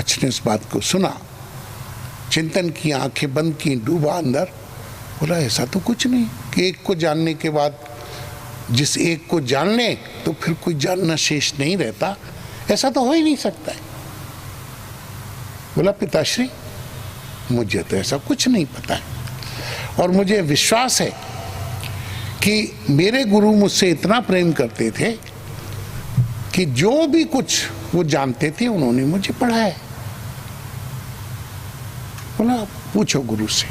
Coach ने उस बात को सुना, चिंतन की, आंखें बंद की, डूबा अंदर, बोला ऐसा तो कुछ नहीं कि एक को जानने के बाद जिस एक को जान ले तो फिर कोई जानना शेष नहीं रहता, ऐसा तो हो ही नहीं सकता है। बोला पिताश्री मुझे तो ऐसा कुछ नहीं पता है और मुझे विश्वास है कि मेरे गुरु मुझसे इतना प्रेम करते थे कि जो भी कुछ वो जानते थे उन्होंने मुझे पढ़ाया। बोला पूछो गुरु से।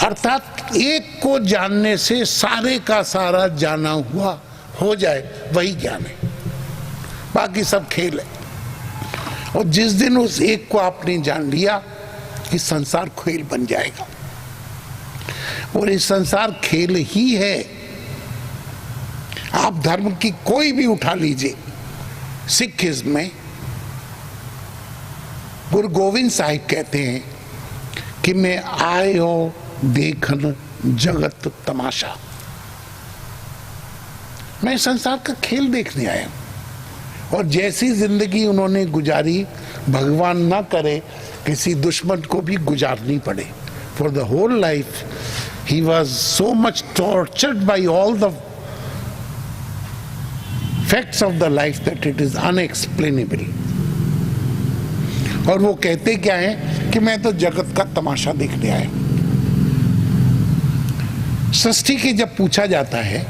अर्थात एक को जानने से सारे का सारा जाना हुआ हो जाए वही ज्ञान है, बाकी सब खेल है। और जिस दिन उस एक को आपने जान लिया कि संसार खेल बन जाएगा, और ये संसार खेल ही है। आप धर्म की कोई भी उठा लीजिए, सिखिज्म में गुरु गोविंद साहिब कहते हैं कि मैं आयो देखन जगत तमाशा, मैं संसार का खेल देखने आया हूं। और जैसी जिंदगी उन्होंने गुजारी, भगवान ना करे किसी दुश्मन को भी गुजारनी पड़े। For the whole life he was so much tortured by all the facts of the life that it is unexplainable. और वो कहते क्या है कि मैं तो जगत का तमाशा देखने आया। षष्ठी के जब पूछा जाता है,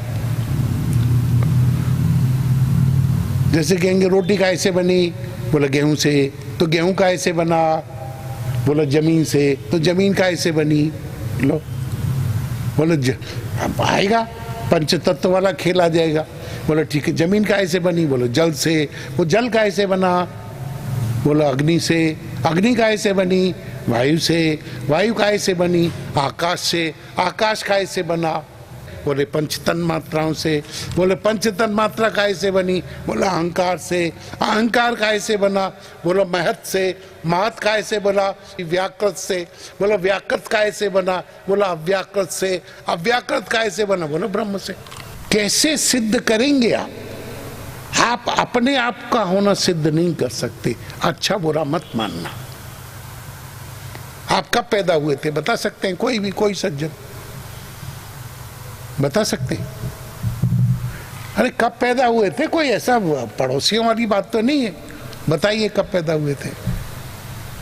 जैसे कहेंगे रोटी कैसे बनी, बोला गेहूं से, तो गेहूं कैसे बना, बोला जमीन से, तो जमीन कैसे बनी, लो बोला अब आएगा पंचतत्व वाला खेल आ जाएगा। बोला ठीक है, जमीन कैसे बनी, बोला जल से, वो जल कैसे बना, बोला अग्नि से, अग्नि कैसे बनी, वायु से, वायु कैसे बनी, आकाश से, आकाश कैसे बना, बोले पंचतन मात्राओं से, बोले पंचतन मात्रा कैसे बनी, बोला अहंकार से, अहंकार कैसे बना, बोला महत से, महत कैसे बना, व्याकृत से, बोला व्याकृत कैसे बना, बोला अव्याकृत से, अव्याकृत कैसे बना, बोला ब्रह्म से। कैसे सिद्ध करेंगे आप अपने आप का होना सिद्ध नहीं कर सकते। अच्छा बुरा मत मानना। आप कब पैदा हुए थे बता सकते हैं? कोई भी, कोई सज्जन बता सकते हैं? अरे कब पैदा हुए थे, कोई ऐसा पड़ोसियों वाली बात तो नहीं है। बताइए कब पैदा हुए थे?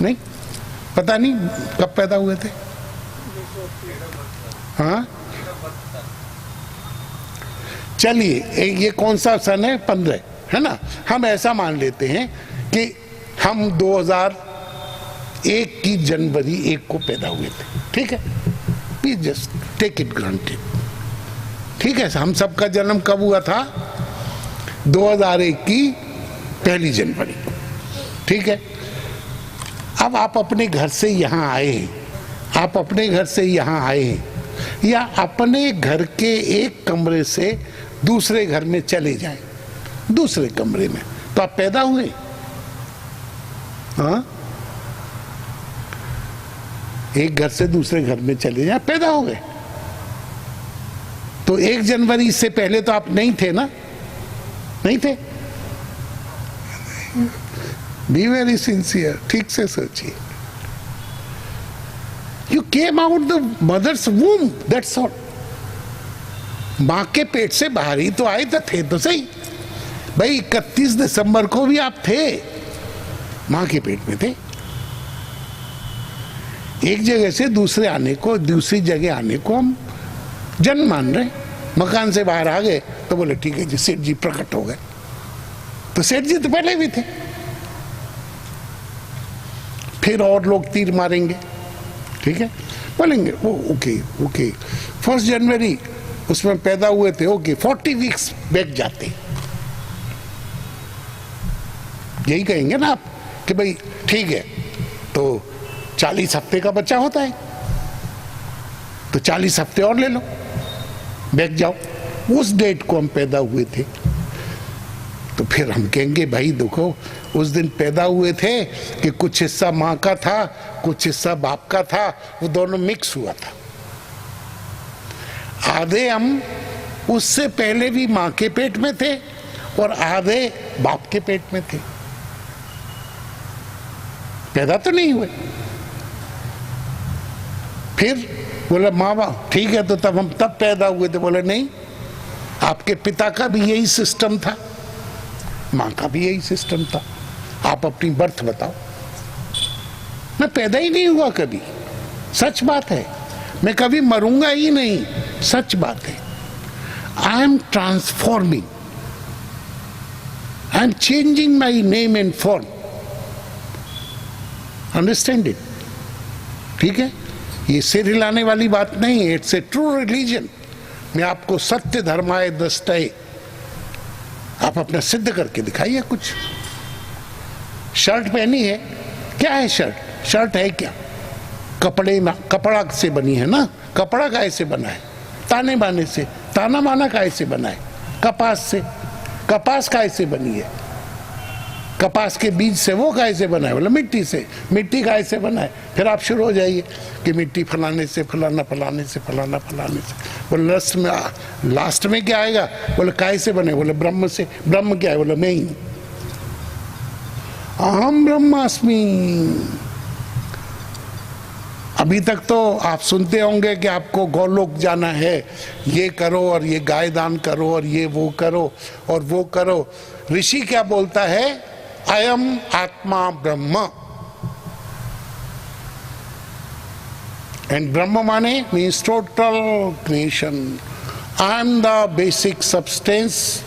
नहीं पता, नहीं कब पैदा हुए थे? हाँ चलिए, ये कौन सा सन है? 15 है ना। हम ऐसा मान लेते हैं कि हम 2001 की जनवरी 1 को पैदा हुए थे, ठीक है? Please just take it granted, ठीक है? हम सबका जन्म कब हुआ था? 2001 की 1 जनवरी, ठीक है? अब आप अपने घर से यहाँ आए हैं, आप अपने घर से यहाँ आए हैं, या अपने घर के एक कमरे से दूसरे घर में चले जाएं, दूसरे कमरे में, तो आप पैदा हुए। हाँ, एक घर से दूसरे घर में चले जाएं, पैदा हो गए। तो 1 जनवरी से पहले तो आप नहीं थे ना? नहीं थे। बी वेरी सिंसियर, ठीक से सोचिए। You came out the mother's womb, that's all. माँ के पेट से बाहर ही तो आए थे तो सही भाई। 31 दिसंबर को भी आप थे, माँ के पेट में थे। एक जगह से दूसरे आने को, दूसरी जगह आने को हम जन्म मान रहे। मकान से बाहर आ गए तो बोले ठीक है जी, सेठ जी प्रकट हो गए। तो सेठ जी तो पहले भी थे। फिर और लोग तीर मारेंगे, ठीक है, बोलेंगे वो ओके ओके 1 जनवरी उसमें पैदा हुए थे, ओके 40 वीक्स बैक जाते, यही कहेंगे ना आप कि भाई ठीक है, तो 40 हफ्ते का बच्चा होता है तो 40 हफ्ते और ले लो, बैक जाओ, उस डेट को हम पैदा हुए थे। तो फिर हम कहेंगे भाई देखो उस दिन पैदा हुए थे कि कुछ हिस्सा माँ का था, कुछ हिस्सा बाप का था, वो दोनों मिक्स हुआ था। आधे हम उससे पहले भी माँ के पेट में थे और आधे बाप के पेट में थे। पैदा तो नहीं हुए। फिर बोले माँ बाप ठीक है, तो तब हम तब पैदा हुए थे। बोले नहीं, आपके पिता का भी यही सिस्टम था, माँ का भी यही सिस्टम था, आप अपनी बर्थ बताओ। मैं पैदा ही नहीं हुआ कभी, सच बात है, मैं कभी मरूंगा ही नहीं, सच बात है। I am transforming, I am changing my name and form, understand it, ठीक है। ये सिर हिलाने वाली बात नहीं है, इट्स ए ट्रू रिलीजन। मैं आपको सत्य धर्माय दृष्टये, आप अपना सिद्ध करके दिखाइए कुछ। शर्ट पहनी है, क्या है शर्ट? शर्ट है क्या? कपड़े ना, कपड़ा से बनी है ना, कपड़ा काहे से बना है? ताने बाने से, ताना बाना काहे से बना है? कपास से, कपास काहे से बनी है? कपास के बीज से, वो काहे से बना है? बोले मिट्टी से, मिट्टी काहे से बना है? फिर आप शुरू हो जाइए कि मिट्टी फलाने से, फलाना फलाने से, फलाना फलाने से। बोले लास्ट में क्या आएगा? बोले काहे से बने? बोले ब्रह्म से। ब्रह्म क्या है? बोले मैं ही, अहम ब्रह्मास्मि। अभी तक तो आप सुनते होंगे कि आपको गौलोक जाना है, ये करो और ये गाय दान करो और ये वो करो और वो करो। ऋषि क्या बोलता है? अयम आत्मा ब्रह्म, एंड ब्रह्म माने means total creation. I am the basic substance,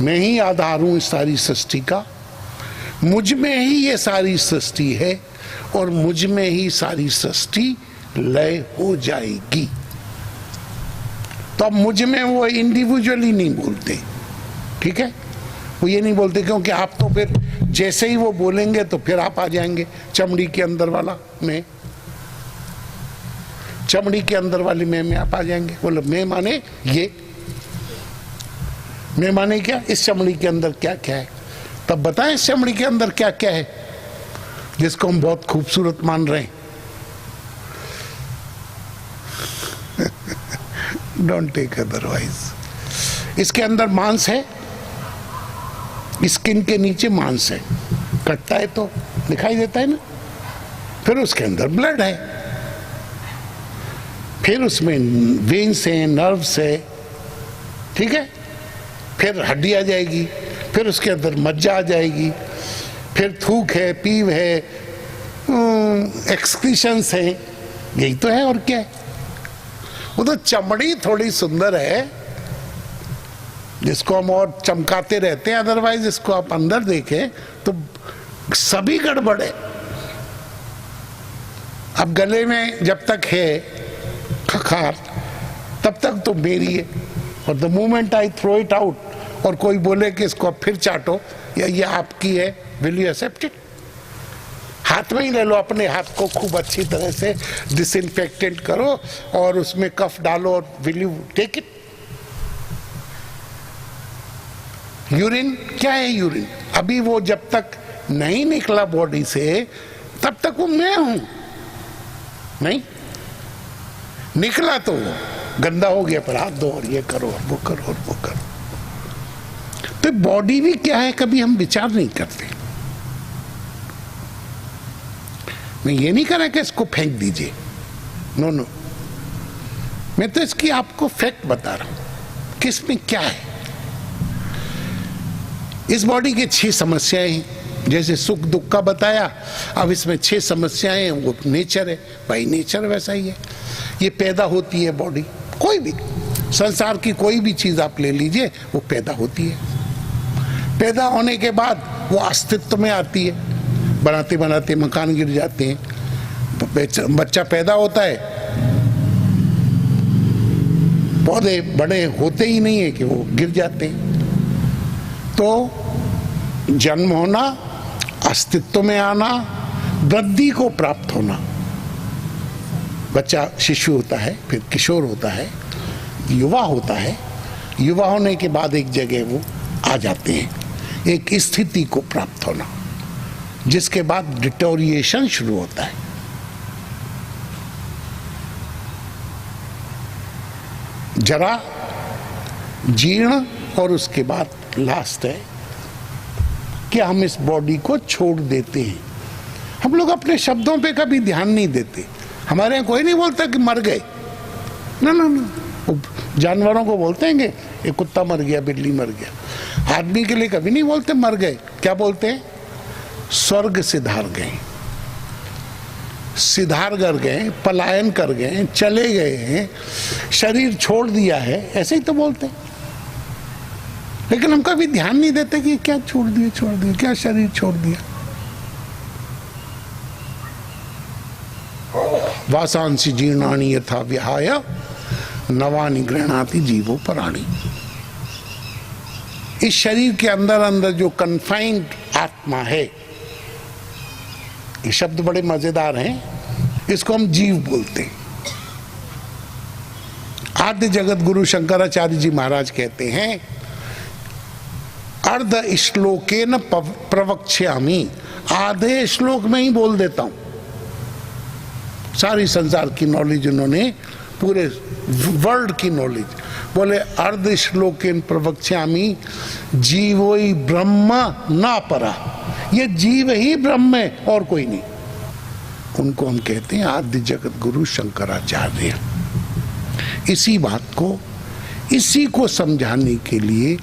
मैं ही आधार हूं इस सारी सृष्टि का, मुझ में ही ये सारी सृष्टि है और मुझ में ही सारी सृष्टि लय हो जाएगी। तो अब मुझ में वो इंडिविजुअली नहीं बोलते, ठीक है, वो ये नहीं बोलते, क्योंकि आप तो फिर जैसे ही वो बोलेंगे तो फिर आप आ जाएंगे चमड़ी के अंदर वाला मैं, चमड़ी के अंदर वाली मैं आप आ जाएंगे। बोलो मैं माने ये, मैं माने क्या? इस चमड़ी के अंदर क्या क्या है? तब बताएं इस चमड़ी के अंदर क्या क्या है जिसको हम बहुत खूबसूरत मान रहे हैं। Don't take otherwise. इसके अंदर मांस है, स्किन के नीचे मांस है, कटता है तो दिखाई देता है ना। फिर उसके अंदर ब्लड है, फिर उसमें वेन्स हैं, नर्व्स है, ठीक है, फिर हड्डी आ जाएगी, फिर उसके अंदर मज्जा आ जाएगी, फिर थूक है, पीव है, एक्सक्रीशंस है, यही तो है और क्या है। वो तो चमड़ी थोड़ी सुंदर है जिसको हम और चमकाते रहते हैं, अदरवाइज इसको आप अंदर देखें तो सभी गड़बड़ है। अब गले में जब तक है खखार तब तक तो मेरी है, और the moment I throw it out और कोई बोले कि इसको अब फिर चाटो या ये आपकी है, विल यू एक्सेप्ट इट? हाथ में ही ले लो, अपने हाथ को खूब अच्छी तरह से डिसइंफेक्टेंट करो और उसमें कफ डालो और will you take it? Urine क्या है? यूरिन अभी वो जब तक नहीं निकला बॉडी से तब तक वो मैं हूं, नहीं निकला तो वो गंदा हो गया, पर हाथ दो और ये करो और वो करो और वो करो। तो बॉडी भी क्या है कभी हम विचार नहीं करते। मैं ये नहीं कह रहा कि इसको फेंक दीजिए, नो नो, मैं तो इसकी आपको फैक्ट बता रहा हूं कि इसमें क्या है। इस बॉडी के 6 समस्याएं हैं, जैसे सुख दुख का बताया, अब इसमें 6 समस्याएं हैं, वो नेचर है, भाई नेचर वैसा ही है। ये पैदा होती है बॉडी, कोई भी संसार की कोई भी चीज आप ले लीजिए वो पैदा होती है। पैदा होने के बाद वो अस्तित्व में आती है, बनाते बनाते मकान गिर जाते हैं, बच्चा पैदा होता है, पौधे बड़े होते ही नहीं है कि वो गिर जाते हैं। तो जन्म होना, अस्तित्व में आना, वृद्धि को प्राप्त होना, बच्चा शिशु होता है, फिर किशोर होता है, युवा होता है, युवा होने के बाद एक जगह वो आ जाते हैं, एक स्थिति को प्राप्त होना, जिसके बाद डिटोरिएशन शुरू होता है। जरा, जीर्ण और उसके बाद लास्ट है कि हम इस बॉडी को छोड़ देते हैं। हम लोग अपने शब्दों पे कभी ध्यान नहीं देते। हमारे यहाँ कोई नहीं बोलता कि मर गए, ना ना ना, जानवरों को बोलते हैं कि कुत्ता मर गया, बिल्ली मर गया। आदमी के लिए कभी नहीं बोलते मर गए। क्या बोलते हैं? स्वर्ग सिधार गए, सिधार कर गए, पलायन कर गए, चले गए हैं, शरीर छोड़ दिया है, ऐसे ही तो बोलते हैं। लेकिन हम कभी ध्यान नहीं देते कि क्या छोड़ दिया, क्या शरीर छोड़ दिया। वासांसी जीर्णानि यथा विहाय नवानि गृह्णाति जीवो पराणि। इस शरीर के अंदर अंदर जो कन्फाइंड आत्मा है, ये शब्द बड़े मजेदार हैं, इसको हम जीव बोलते हैं। आद्य जगत गुरु शंकराचार्य जी महाराज कहते हैं, अर्ध श्लोकेन प्रवक्ष्यामि, आधे श्लोक में ही बोल देता हूं सारी संसार की नॉलेज, उन्होंने पूरे वर्ल्ड की नॉलेज। बोले अर्ध श्लोकेन प्रवक्ष्यामि जीवोई ब्रह्म ना परा, ये जीव ही ब्रह्म है और कोई नहीं। उनको हम कहते हैं आद्य जगत गुरु शंकराचार्य। इसी बात को, इसी को समझाने के लिए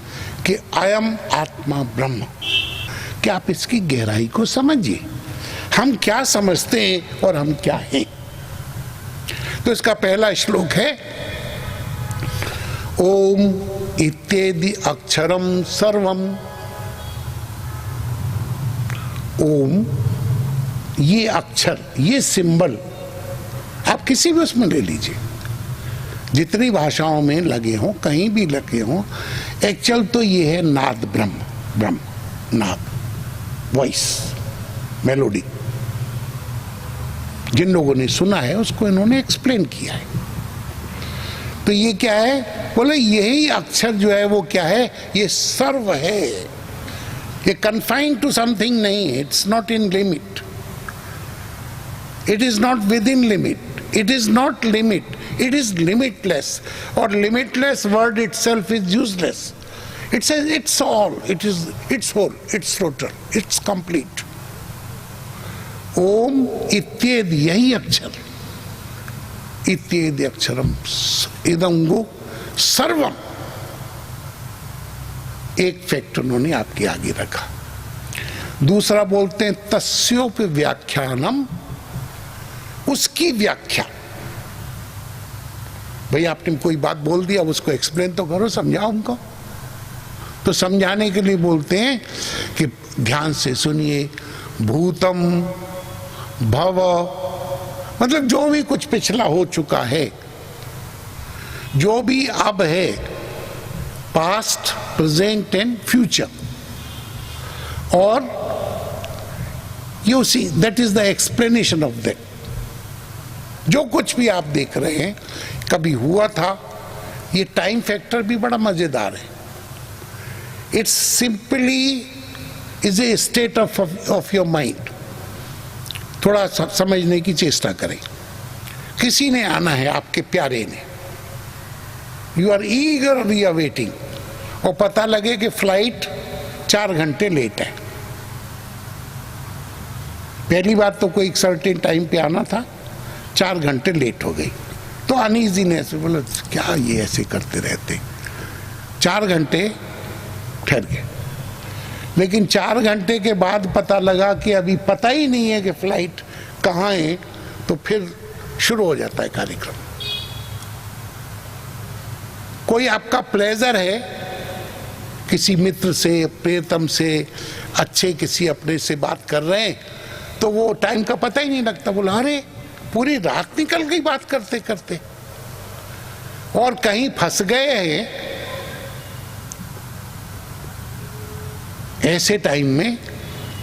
कि अयम आत्मा ब्रह्म, कि आप इसकी गहराई को समझिए। हम क्या समझते हैं और हम क्या हैं। तो इसका पहला श्लोक है, ओम इत्यादि अक्षरम सर्वम। ओम, ये अक्षर, ये सिंबल, आप किसी भी उसमें ले लीजिए, जितनी भाषाओं में लगे हों, कहीं भी लगे हों, एक्चुअल तो ये है नाद ब्रह्म, ब्रह्म नाद, वॉइस, मेलोडी। जिन लोगों ने सुना है उसको इन्होंने एक्सप्लेन किया है। तो ये क्या है? बोले यही अक्षर जो है वो क्या है? ये सर्व है। ये कन्फाइंड टू समथिंग नहीं है, it's not in limit, it is not within limit, it is not limit, it is limitless. और limitless word itself is useless. It says it's all, it is it's whole, it's total, it's complete. Om इत्येदि, यही अक्षर, इत्येदि अक्षरम इदंगो सर्वम, एक fact उन्होंने आपके आगे रखा। दूसरा बोलते हैं तस्योपि व्याख्यानम, उसकी व्याख्या। भाई आपने कोई बात बोल दिया, उसको एक्सप्लेन तो करो, समझाओ उनको। तो समझाने के लिए बोलते हैं कि ध्यान से सुनिए, भूतम भव, मतलब जो भी कुछ पिछला हो चुका है, जो भी अब है, पास्ट, प्रेजेंट एंड फ्यूचर, और you see that is the explanation of that. जो कुछ भी आप देख रहे हैं कभी हुआ था, ये टाइम फैक्टर भी बड़ा मजेदार है। It's simply is a state of your mind. थोड़ा समझने की चेष्टा करें। किसी ने आना है, आपके प्यारे ने, यू आर ईगरली अवेटिंग, और पता लगे कि फ्लाइट 4 घंटे लेट है। पहली बात तो कोई एक सर्टेन टाइम पे आना था, 4 घंटे लेट हो गई, तो अनईजीनेस, बोला क्या ये ऐसे करते रहते। 4 घंटे ठहर गए, लेकिन 4 घंटे के बाद पता लगा कि अभी पता ही नहीं है कि फ्लाइट कहाँ है, तो फिर शुरू हो जाता है कार्यक्रम। कोई आपका प्लेजर है, किसी मित्र से, प्रियतम से, अच्छे किसी अपने से बात कर रहे हैं, तो वो टाइम का पता ही नहीं लगता। बोला अरे पूरी रात निकल गई बात करते करते। और कहीं फंस गए हैं ऐसे टाइम में,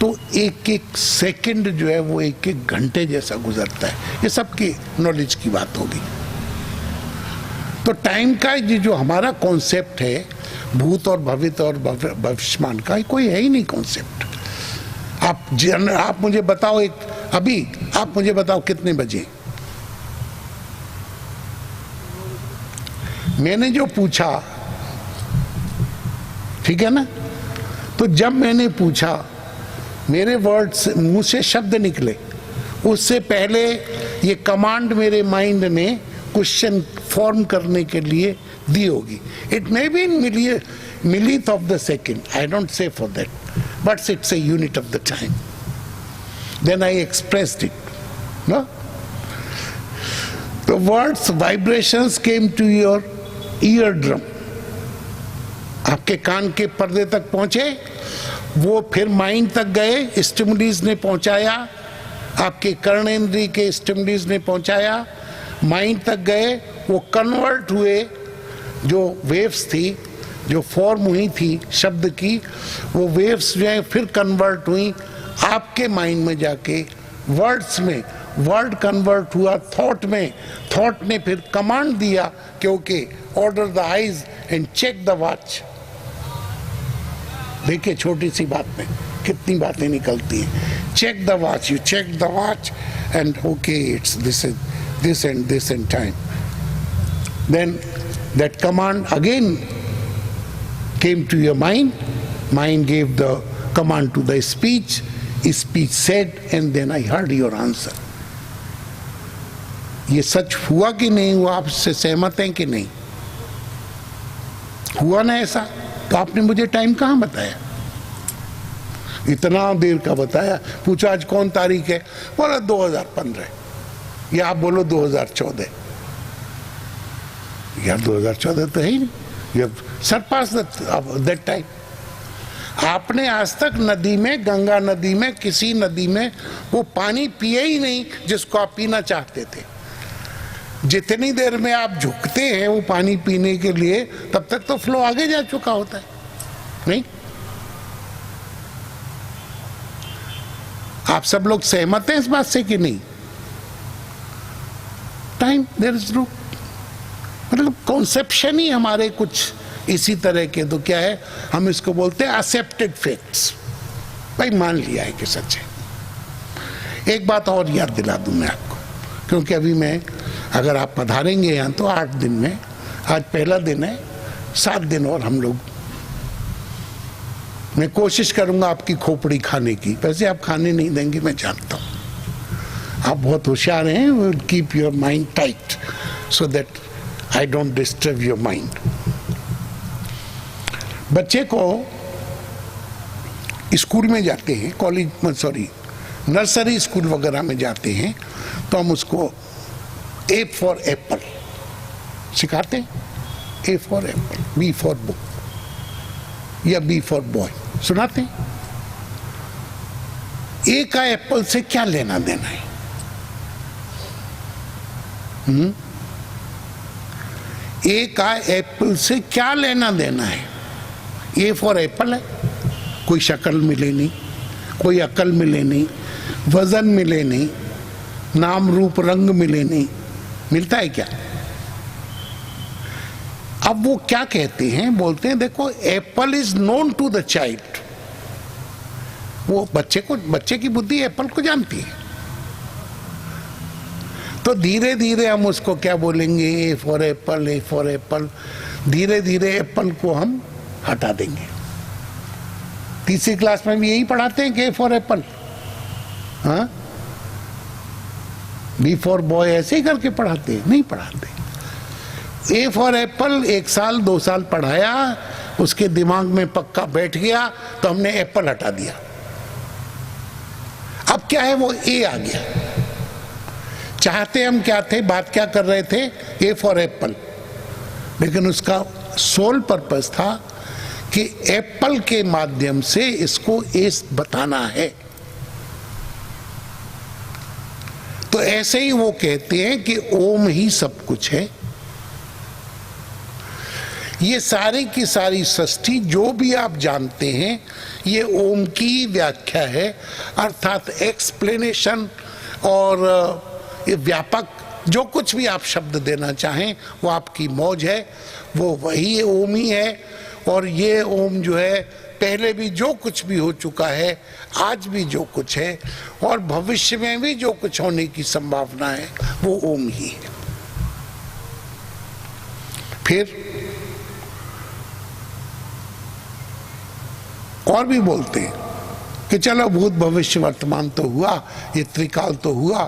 तो एक एक सेकंड जो है वो एक एक घंटे जैसा गुजरता है। ये सबकी नॉलेज की बात होगी। तो टाइम का ये जो हमारा कॉन्सेप्ट है, भूत और भवित और भविष्यमान का, कोई है ही नहीं कॉन्सेप्ट। आप मुझे बताओ, अभी आप मुझे बताओ कितने बजे। मैंने जो पूछा, ठीक है ना, तो जब मैंने पूछा मेरे वर्ड्स मुंह से शब्द निकले, उससे पहले ये कमांड मेरे माइंड ने क्वेश्चन फॉर्म करने के लिए दी होगी. It may be in millionth of the second, I don't say for that, but it's a unit of the time. Then I expressed it. No? The words vibrations came to your eardrum. आपके कान के पर्दे तक पहुंचे, वो फिर mind तक गए, स्टिमुलीज ने पहुंचाया, आपके कर्णेंद्रिय के स्टिमुलीज ने पहुंचाया, माइंड तक गए, वो कन्वर्ट हुए, जो वेव्स थी, जो फॉर्म हुई थी शब्द की, वो वेव्स जो है फिर कन्वर्ट हुई आपके माइंड में जाके वर्ड्स में, वर्ड कन्वर्ट हुआ थॉट में, थॉट ने फिर कमांड दिया कि okay order the eyes and check the watch. देखिए छोटी सी बात में कितनी बातें निकलती हैं. Check the watch, you check the watch and okay it's this and time. Then that command again came to your mind, mind gave the command to the speech said, and then I heard your answer. ये सच हुआ कि नहीं हुआ, आप इससे सहमत हैं कि नहीं? हुआ ना ऐसा? तो आपने मुझे टाइम कहाँ बताया? इतना देर का बताया. पूछा आज कौन तारीख है? बोला 2015. या आप बोलो 2014. यार 2014 तो है ही नहीं. You have surpassed that time. आपने आज तक नदी में, गंगा नदी में, किसी नदी में वो पानी पिए ही नहीं जिसको आप पीना चाहते थे. जितनी देर में आप झुकते हैं वो पानी पीने के लिए, तब तक तो फ्लो आगे जा चुका होता है. नहीं? आप सब लोग सहमत हैं इस बात से कि नहीं? टाइम देयर इज नो, मतलब कॉन्सेप्शन ही हमारे कुछ इसी तरह के. तो क्या है, हम इसको बोलते हैं एक्सेप्टेड फैक्ट्स. भाई मान लिया है कि सच है. एक बात और याद दिला दूं मैं आपको, क्योंकि अभी मैं, अगर आप पधारेंगे यहाँ तो 8 दिन में, आज पहला दिन है, 7 दिन और हम लोग, मैं कोशिश करूंगा आपकी खोपड़ी खाने की. वैसे आप खाने नहीं देंगे मैं जानता हूं, आप बहुत होशियार हैं. Will keep your mind tight so that I don't disturb your mind. बच्चे को स्कूल में जाते हैं, कॉलेज सॉरी नर्सरी स्कूल वगैरह में जाते हैं, तो हम उसको A फॉर एप्पल सिखाते हैं. A for Apple, B for book या B फॉर बॉय सुनाते हैं. A का एप्पल से क्या लेना देना है? ए का एप्पल से क्या लेना देना है? ए फॉर एप्पल है, कोई शक्ल मिले नहीं, कोई अकल मिले नहीं, वजन मिले नहीं, नाम रूप रंग मिले नहीं, मिलता है क्या? अब वो क्या कहते हैं, बोलते हैं देखो apple is known to the child. वो बच्चे की बुद्धि एप्पल को जानती है. तो धीरे धीरे हम उसको क्या बोलेंगे, A for Apple, A for Apple. धीरे धीरे एप्पल को हम हटा देंगे. तीसरी क्लास में भी यही पढ़ाते हैं कि ए फॉर एप्पल. हाँ, बी फॉर बॉय ऐसे ही करके पढ़ाते हैं? नहीं पढ़ाते. ए फॉर एप्पल 1 साल 2 साल पढ़ाया, उसके दिमाग में पक्का बैठ गया, तो हमने एप्पल हटा दिया. अब क्या है, वो ए आ गया. चाहते हम क्या थे, बात क्या कर रहे थे, ए फॉर एप्पल, लेकिन उसका सोल पर्पस था कि एप्पल के माध्यम से इसको ए बताना है. तो ऐसे ही वो कहते हैं कि ओम ही सब कुछ है. ये सारी की सारी सृष्टि जो भी आप जानते हैं, ये ओम की व्याख्या है, अर्थात एक्सप्लेनेशन. और ये व्यापक जो कुछ भी आप शब्द देना चाहें वो आपकी मौज है, वो वही ओम ही है. और ये ओम जो है पहले भी जो कुछ भी हो चुका है, आज भी जो कुछ है, और भविष्य में भी जो कुछ होने की संभावना है, वो ओम ही है. फिर और भी बोलते हैं कि चलो भूत भविष्य वर्तमान तो हुआ, ये त्रिकाल तो हुआ,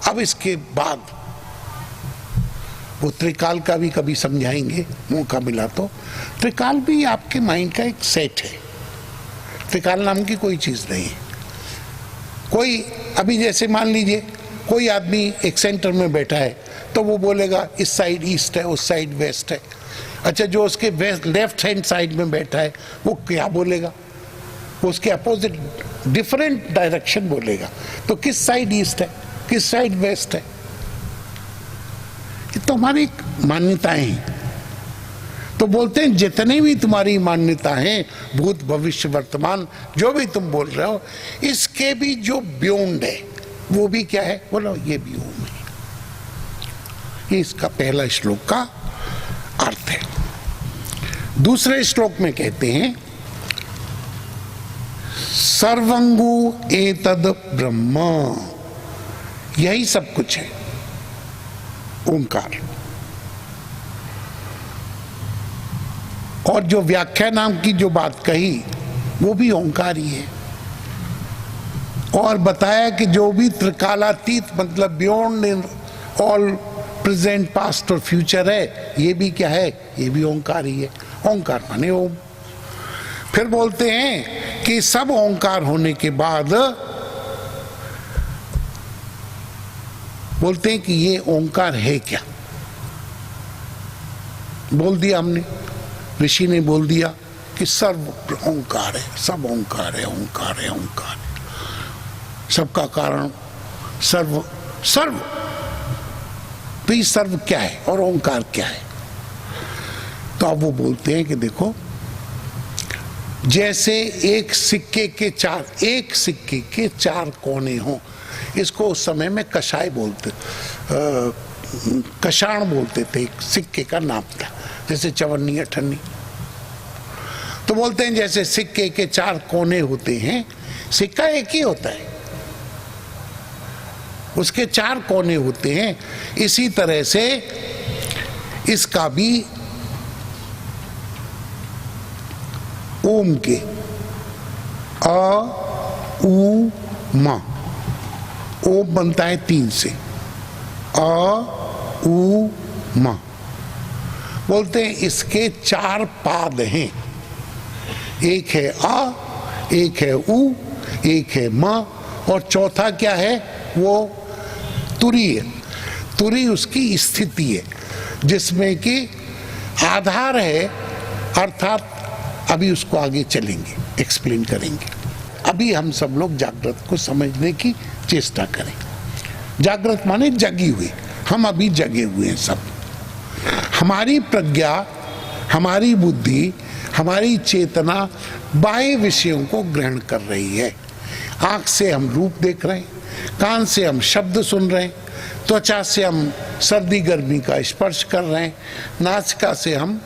अब इसके बाद वो त्रिकाल का भी कभी समझाएंगे मौका मिला तो। त्रिकाल भी आपके माइंड का एक सेट है, त्रिकाल नाम की कोई चीज नहीं है। कोई अभी जैसे मान लीजिए कोई आदमी एक सेंटर में बैठा है तो वो बोलेगा इस साइड ईस्ट है, उस साइड वेस्ट है। अच्छा, जो उसके वेस्ट लेफ्ट हैंड साइड में बैठा है वो क्या बोलेगा? वो उसके अपोजिट डिफरेंट डायरेक्शन बोलेगा। तो किस साइड ईस्ट है, किस साइड वेस्ट है? ये तो हमारी मान्यताएं हैं। तो बोलते हैं जितने भी तुम्हारी मान्यता हैं, भूत भविष्य वर्तमान जो भी तुम बोल रहे हो, इसके भी जो बियॉन्ड है वो भी क्या है? बोलो ये भी ओम है। ये इसका पहला श्लोक का अर्थ है। दूसरे श्लोक में कहते हैं सर्वंगु एतद ब्रह्म, यही सब कुछ है ओंकार। और जो व्याख्या नाम की जो बात कही वो भी ओंकार ही है। और बताया कि जो भी त्रिकालातीत मतलब बियॉन्ड ऑल प्रेजेंट पास्ट और फ्यूचर है, ये भी क्या है? ये भी ओंकार ही है। ओंकार माने ओम। फिर बोलते हैं कि सब ओंकार होने के बाद बोलते हैं कि ये ओंकार है क्या? बोल दिया हमने, ऋषि ने बोल दिया कि सर्व ओंकार है, सब ओंकार है, ओंकार है, ओंकार है, सबका कारण सर्व। सर्व तो ये सर्व क्या है और ओंकार क्या है? तो अब वो बोलते हैं कि देखो, जैसे एक सिक्के के चार कोने हों, इसको उस समय में कषाय बोलते, कषाण बोलते थे। एक सिक्के का नाम था, जैसे चवन्नी अठन्नी। तो बोलते हैं जैसे सिक्के के चार कोने होते हैं, सिक्का एक ही होता है, उसके चार कोने होते हैं, इसी तरह से इसका भी ओम के अ उ म, ओम बनता है 3 से, अ उ म। बोलते हैं इसके 4 पाद हैं, एक है अ, एक है उ, एक है म, और चौथा क्या है? वो तुरी है। तुरी उसकी स्थिति है, जिसमें कि आधार है, अर्थात अभी उसको आगे चलेंगे, एक्सप्लेन करेंगे। अभी हम सब लोग जागृत को समझने की चेष्टा करें। जागृत माने जगी हुई, हम अभी जगे हुए हैं सब। हमारी प्रज्ञा, हमारी बुद्धि, हमारी चेतना बाह्य विषयों को ग्रहण कर रही है। आंख से हम रूप देख रहे हैं, कान से हम शब्द सुन रहे हैं, त्वचा से हम सर्दी गर्मी का स्पर्श कर रहे हैं, नासिका से हम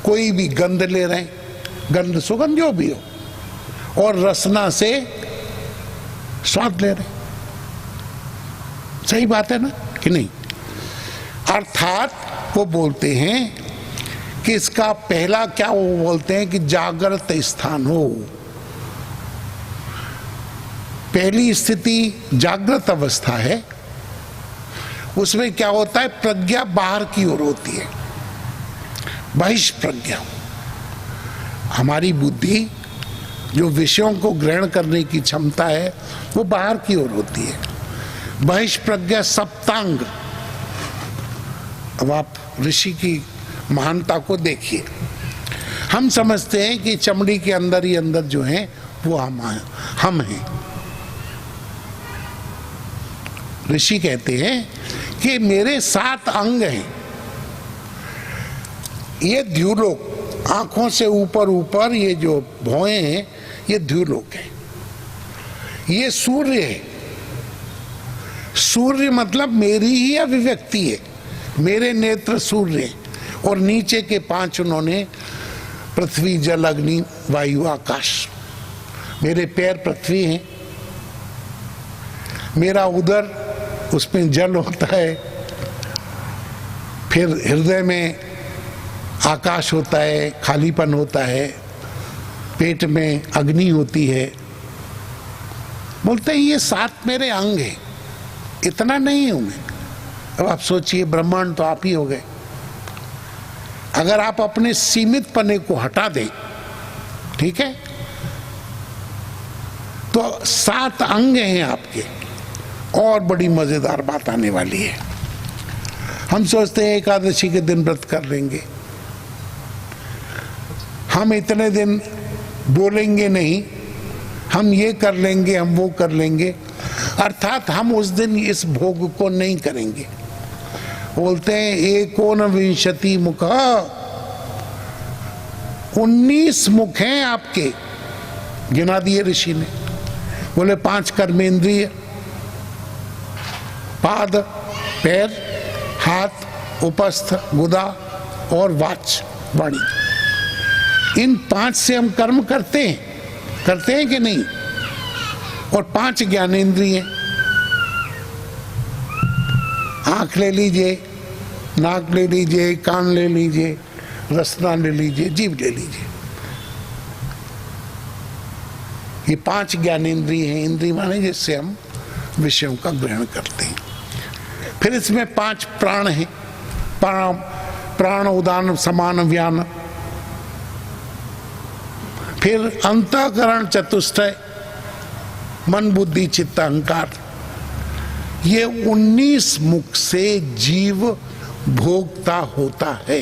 कोई भी गंध ले रहे हैं, गंध सुगंध जो भी हो, और रसना से स्वाद ले रहे हैं। सही बात है ना कि नहीं? अर्थात वो बोलते हैं कि इसका पहला क्या, वो बोलते हैं कि जागृत स्थान हो। पहली स्थिति जागृत अवस्था है, उसमें क्या होता है? प्रज्ञा बाहर की ओर होती है, बहिष्प्रज्ञा। हमारी बुद्धि जो विषयों को ग्रहण करने की क्षमता है वो बाहर की ओर होती है, बहिष्प्रज्ञा सप्तांग। अब आप ऋषि की महानता को देखिए। हम समझते हैं कि चमड़ी के अंदर ही अंदर जो है वो हम हैं। ऋषि कहते हैं कि मेरे 7 अंग हैं। ये द्युलोक, आंखों से ऊपर ऊपर ये जो भौएं हैं ये द्युलोक है। ये सूर्य है। सूर्य मतलब मेरी ही अभिव्यक्ति है, मेरे नेत्र सूर्य हैं। और नीचे के 5 उन्होंने पृथ्वी, जल, अग्नि, वायु, आकाश। मेरे पैर पृथ्वी हैं, मेरा उदर, उसमें जल होता है, फिर हृदय में आकाश होता है, खालीपन होता है, पेट में अग्नि होती है, बोलते हैं ये 7 मेरे अंग हैं, इतना नहीं हूं मैं। अब आप सोचिए, ब्रह्मांड तो आप ही हो गए। अगर आप अपने सीमित पने को हटा दें, ठीक है, तो 7 अंग हैं आपके। और बड़ी मजेदार बात आने वाली है। हम सोचते हैं एकादशी के दिन व्रत कर लेंगे, हम इतने दिन बोलेंगे नहीं, हम ये कर लेंगे, हम वो कर लेंगे, अर्थात हम उस दिन इस भोग को नहीं करेंगे। बोलते हैं 19 मुख, 19 मुख हैं आपके, गिना दिए ऋषि ने। बोले 5 कर्मेंद्रिय, पाद, पैर, हाथ, उपस्थ, गुदा और वाणी। इन 5 से हम कर्म करते हैं कि नहीं? और 5 ज्ञानेंद्रिय, आंख ले लीजिए, नाक ले लीजिए, कान ले लीजिए, रसना ले लीजिए, जीभ ले लीजिए। ये 5 ज्ञानेंद्रिय हैं। इंद्रिय माने जिससे हम विषयों का ग्रहण करते हैं। फिर इसमें 5 प्राण हैं, प्राण उदान समान व्यान। फिर अंतःकरण चतुष्टय, मन बुद्धि चित्त अहंकार। ये 19 मुख से जीव भोगता होता है।